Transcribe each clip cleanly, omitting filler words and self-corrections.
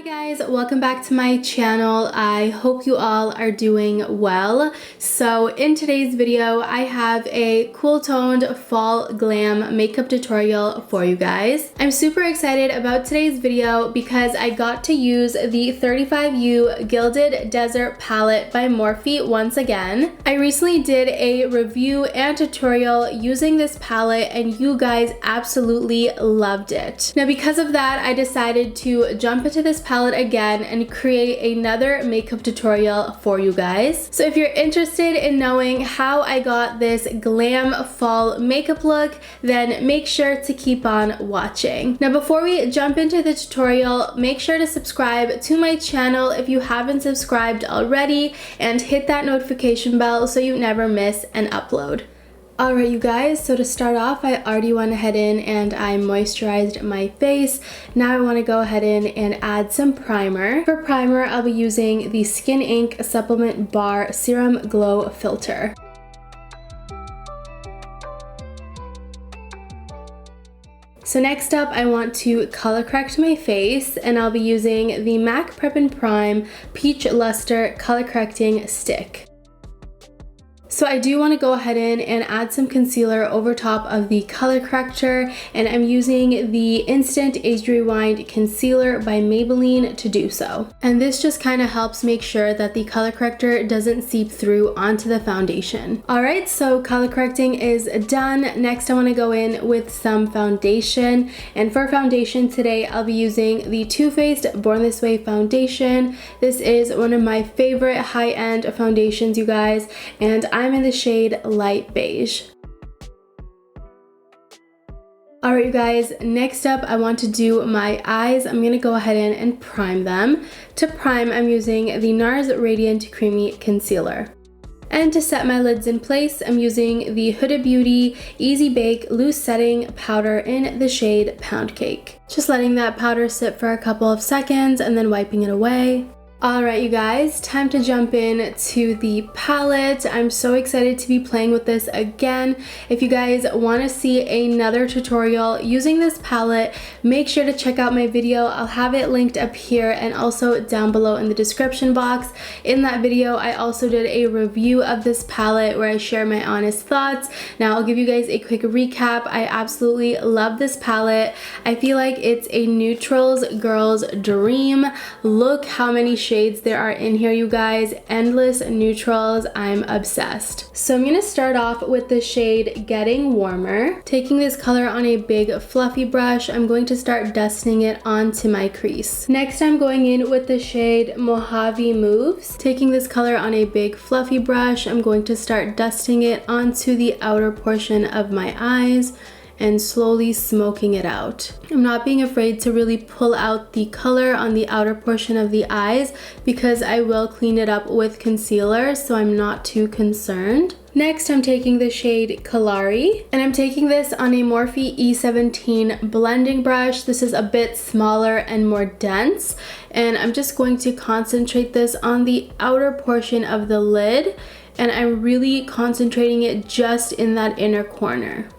Guys, welcome back to my channel. I hope you all are doing well. So in today's video, I have a cool toned fall glam makeup tutorial for you guys. I'm super excited about today's video because I got to use the 35U Gilded Desert palette by Morphe once again. I recently did a review and tutorial using this palette and you guys absolutely loved it. Now because of that, I decided to jump into this palette again and create another makeup tutorial for you guys. So if you're interested in knowing how I got this glam fall makeup look, then make sure to keep on watching. Now before we jump into the tutorial, make sure to subscribe to my channel if you haven't subscribed already and hit that notification bell so you never miss an upload. Alright you guys, so to start off, I already went ahead in and I moisturized my face. Now I want to go ahead in and add some primer. For primer, I'll be using the Skin Inc. Supplement Bar Serum Glow Filter. So next up, I want to color correct my face and I'll be using the MAC Prep and Prime Peach Lustre Color Correcting Stick. So I do want to go ahead in and add some concealer over top of the color corrector, and I'm using the Instant Age Rewind Concealer by Maybelline to do so. And this just kind of helps make sure that the color corrector doesn't seep through onto the foundation. Alright, so color correcting is done. Next I want to go in with some foundation, and for foundation today I'll be using the Too Faced Born This Way foundation. This is one of my favorite high-end foundations, you guys, and I'm in the shade Light Beige. Alright you guys, next up I want to do my eyes. I'm going to go ahead in and prime them. To prime, I'm using the Nars Radiant Creamy Concealer. And to set my lids in place, I'm using the Huda Beauty Easy Bake Loose Setting Powder in the shade Pound Cake. Just letting that powder sit for a couple of seconds and then wiping it away. Alright you guys, time to jump in to the palette. I'm so excited to be playing with this again. If you guys want to see another tutorial using this palette, make sure to check out my video. I'll have it linked up here and also down below in the description box. In that video, I also did a review of this palette where I share my honest thoughts. Now I'll give you guys a quick recap. I absolutely love this palette. I feel like it's a neutrals girl's dream. Look how many shades there are in here, you guys. Endless neutrals. I'm obsessed. So I'm gonna start off with the shade Getting Warmer. Taking this color on a big fluffy brush, I'm going to start dusting it onto my crease. Next, I'm going in with the shade Mojave Moves. Taking this color on a big fluffy brush, I'm going to start dusting it onto the outer portion of my eyes and slowly smoking it out. I'm not being afraid to really pull out the color on the outer portion of the eyes because I will clean it up with concealer, so I'm not too concerned. Next, I'm taking the shade Kalari, and I'm taking this on a Morphe E17 blending brush. This is a bit smaller and more dense, and I'm just going to concentrate this on the outer portion of the lid, and I'm really concentrating it just in that inner corner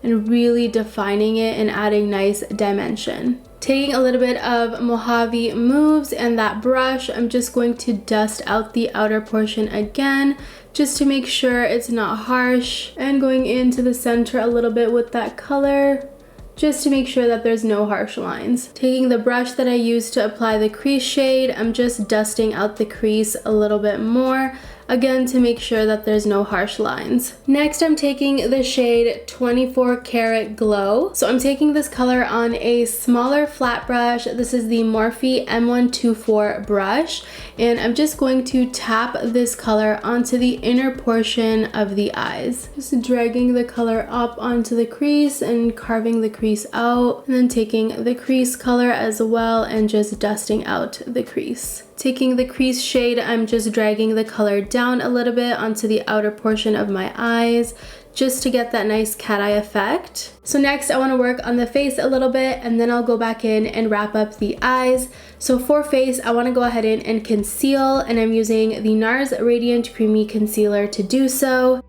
and really defining it and adding nice dimension. Taking a little bit of Mojave Moves and that brush, I'm just going to dust out the outer portion again just to make sure it's not harsh, and going into the center a little bit with that color just to make sure that there's no harsh lines. Taking the brush that I used to apply the crease shade, I'm just dusting out the crease a little bit more, again to make sure that there's no harsh lines. Next, I'm taking the shade 24 Karat Glow. So I'm taking this color on a smaller flat brush. This is the Morphe M124 brush, and I'm just going to tap this color onto the inner portion of the eyes. Just dragging the color up onto the crease and carving the crease out, and then taking the crease color as well and just dusting out the crease. Taking the crease shade, I'm just dragging the color down a little bit onto the outer portion of my eyes just to get that nice cat eye effect. So next I want to work on the face a little bit, and then I'll go back in and wrap up the eyes. So for face, I want to go ahead in and conceal, and I'm using the Nars Radiant Creamy Concealer to do so.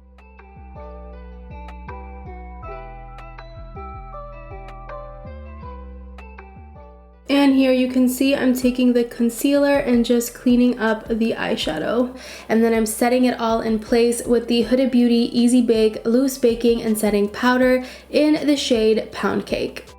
And here you can see I'm taking the concealer and just cleaning up the eyeshadow. And then I'm setting it all in place with the Huda Beauty Easy Bake Loose Baking and Setting Powder in the shade Pound Cake.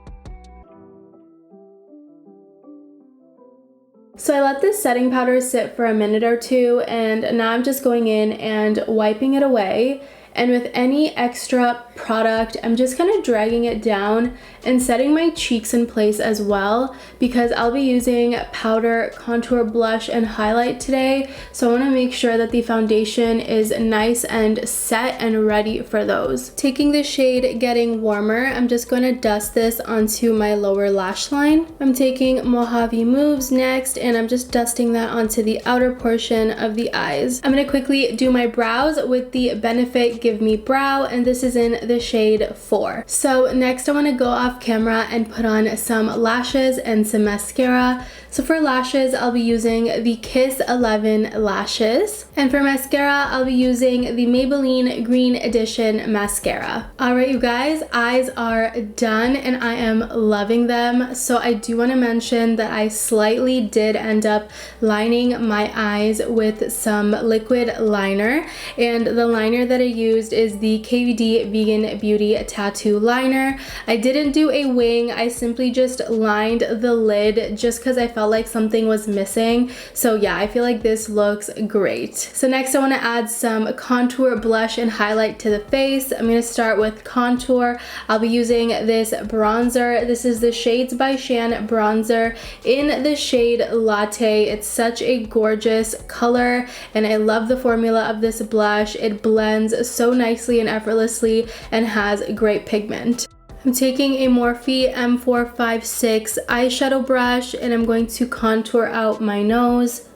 So I let this setting powder sit for a minute or two, and now I'm just going in and wiping it away. And with any extra product, I'm just kind of dragging it down and setting my cheeks in place as well, because I'll be using powder, contour, blush, and highlight today. So I want to make sure that the foundation is nice and set and ready for those. Taking the shade Getting Warmer, I'm just going to dust this onto my lower lash line. I'm taking Mojave Moves next, and I'm just dusting that onto the outer portion of the eyes. I'm going to quickly do my brows with the Benefit Give Me Brow, and this is in the shade 4. So next I want to go off camera and put on some lashes and some mascara. So for lashes, I'll be using the Kiss11 lashes. And for mascara, I'll be using the Maybelline Green Edition mascara. Alright you guys, eyes are done and I am loving them. So I do want to mention that I slightly did end up lining my eyes with some liquid liner. And the liner that I used is the KVD Vegan Beauty Tattoo Liner. I didn't do a wing, I simply just lined the lid just because I felt like something was missing. So yeah, I feel like this looks great. So next I want to add some contour, blush, and highlight to the face. I'm going to start with contour. I'll be using this bronzer. This is the Shades by Shan bronzer in the shade Latte. It's such a gorgeous color and I love the formula of this blush. It blends so nicely and effortlessly and has great pigment. I'm taking a Morphe M456 eyeshadow brush and I'm going to contour out my nose.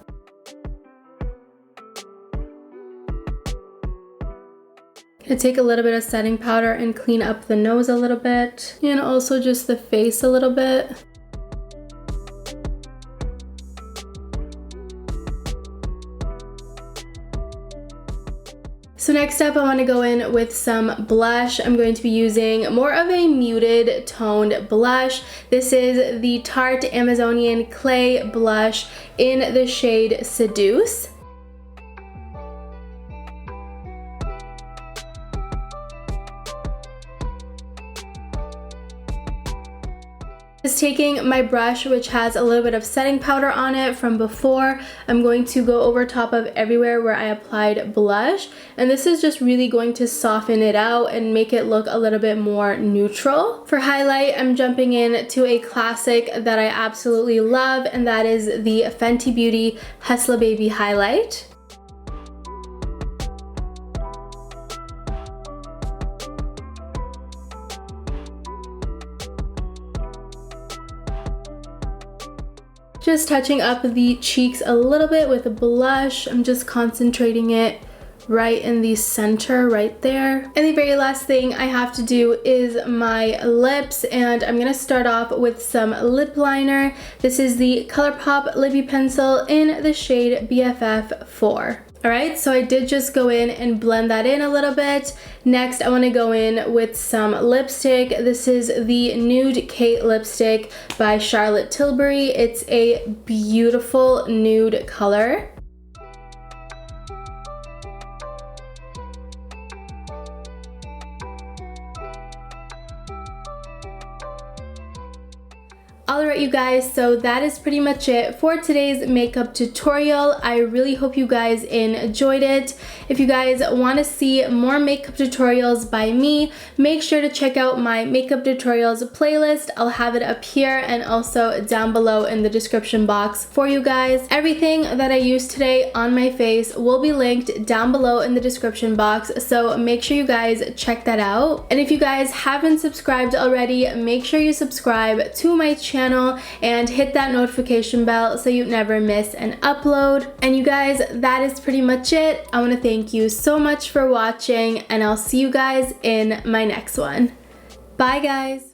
I take a little bit of setting powder and clean up the nose a little bit, and also just the face a little bit. So next up I want to go in with some blush. I'm going to be using more of a muted toned blush. This is the Tarte Amazonian Clay blush in the shade Seduce. Just taking my brush, which has a little bit of setting powder on it from before, I'm going to go over top of everywhere where I applied blush, and this is just really going to soften it out and make it look a little bit more neutral. For highlight, I'm jumping in to a classic that I absolutely love, and that is the Fenty Beauty Hustla Baby highlight. Just touching up the cheeks a little bit with a blush. I'm just concentrating it right in the center right there. And the very last thing I have to do is my lips, and I'm gonna start off with some lip liner. This is the ColourPop Lippie Pencil in the shade BFF4. Alright, so I did just go in and blend that in a little bit. Next, I want to go in with some lipstick. This is the Nude Kate lipstick by Charlotte Tilbury. It's a beautiful nude color. Alright you guys, so that is pretty much it for today's makeup tutorial. I really hope you guys enjoyed it. If you guys want to see more makeup tutorials by me, make sure to check out my makeup tutorials playlist. I'll have it up here and also down below in the description box for you guys. Everything that I used today on my face will be linked down below in the description box, so make sure you guys check that out. And if you guys haven't subscribed already, make sure you subscribe to my channel and hit that notification bell so you never miss an upload. And you guys, that is pretty much it. I want to thank you so much for watching, and I'll see you guys in my next one. Bye guys.